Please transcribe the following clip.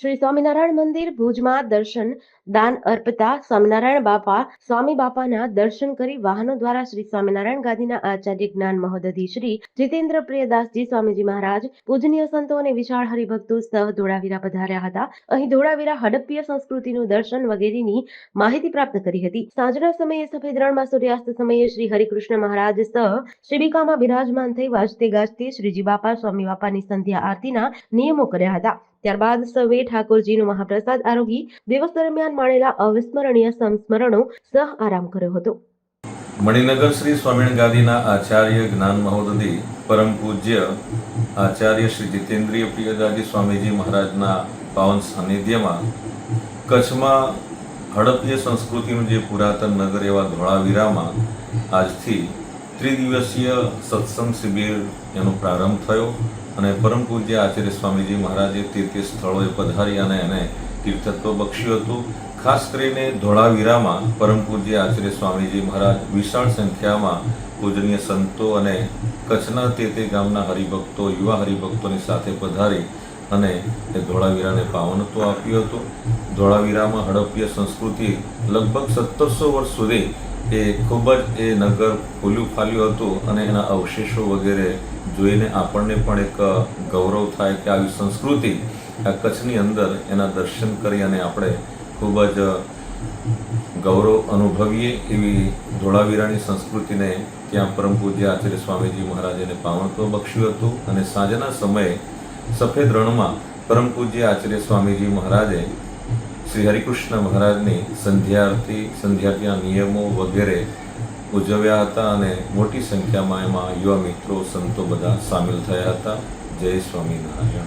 શ્રી સ્વામિનારાયણ મંદિર ભુજમાં દર્શન દાન અર્પતા સ્વામિનારાયણ બાપા સ્વામી બાપાના દર્શન કરી વાહનો દ્વારા શ્રી સ્વામિનારાયણ ગાદીના આચાર્ય જ્ઞાન મહોદધિ શ્રી જીતેન્દ્ર પ્રિયદાસજી સ્વામીજી મહારાજ પૂજનીય સંતો અને વિશાળ હરિભક્તો સહ ધોળાવીરા પધાર્યા હતા. અહીં ધોળાવીરા હડપ્પીય સંસ્કૃતિનું દર્શન વગેરેની માહિતી પ્રાપ્ત કરી હતી. સાંજના સમયે સફેદ રણમાં સૂર્યાસ્ત સમયે શ્રી હરિકૃષ્ણ મહારાજ સહ શ્રીબિકામાં બિરાજમાન થઈ વાજતે ગાજતે શ્રીજી બાપા સ્વામી બાપાની સંધ્યા આરતીના નિયમો કર્યા હતા. ત્યારબાદ સૌએ ઠાકોરજીનો મહાપ્રસાદ આરોગી દિવસ દરમિયાન માણેલા અવિસ્મરણીય સંસ્મરણો સહ આરામ કર્યો હતો. મણિનગર શ્રી સ્વામિનારાયણ ગાદીના આચાર્ય જ્ઞાન મહોદધિ પરમ પૂજ્ય આચાર્ય શ્રી જીતેન્દ્રિય પ્રિયદાસજી સ્વામીજી મહારાજના પાવન સાનિધ્યમાં કચ્છમાં હડપ્પીય સંસ્કૃતિનું જે પુરાતન નગર એવા ધોળાવીરામાં આજથી ત્રિદિવસીય સત્સંગ શિબિર એનો પ્રારંભ થયો અને પરમ પૂજ્ય આચાર્ય સ્વામીજી મહારાજે તીર્થ સ્થળોએ પધારી અને એને તીર્થત્વ બક્ષ્યું હતું. ખાસ કરીને ધોળાવીરામાં પરમ પૂજ્ય આચાર્ય સ્વામીજી મહારાજ વિશાળ સંખ્યામાં પૂજનીય સંતો અને કચ્છના તે ગામના હરિભક્તો યુવા હરિભક્તોની સાથે પધારી અને એ ધોળાવીરાને પાવનત્વ આપ્યું હતું. ધોળાવીરામાં હડપ્પીય સંસ્કૃતિ લગભગ 1700 વર્ષ સુધી એ ખૂબ જ એ નગર ફૂલ્યું ફાલ્યું હતું અને એના અવશેષો વગેરે જોઈને આપણને પણ એક ગૌરવ થાય કે આવી સંસ્કૃતિ આ કચ્છની અંદર એના દર્શન કરી અને આપણે ખૂબ જ ગૌરવ અનુભવીએ એવી ધોળાવીરાની સંસ્કૃતિને ત્યાં પરમ પૂજ્ય આચાર્ય સ્વામીજી મહારાજે પાવનત્વ બક્ષ્યું હતું. અને સાંજના સમયે સફેદ રણમાં પરમ પૂજ્ય આચાર્ય સ્વામીજી મહારાજે શ્રી હરિકૃષ્ણ મહારાજની સંધ્યાઆરતીના નિયમો વગેરે ઉજવ્યા હતા અને મોટી સંખ્યામાં એમાં યુવા મિત્રો સંતો બધા સામેલ થયા હતા. જય સ્વામિનારાયણ.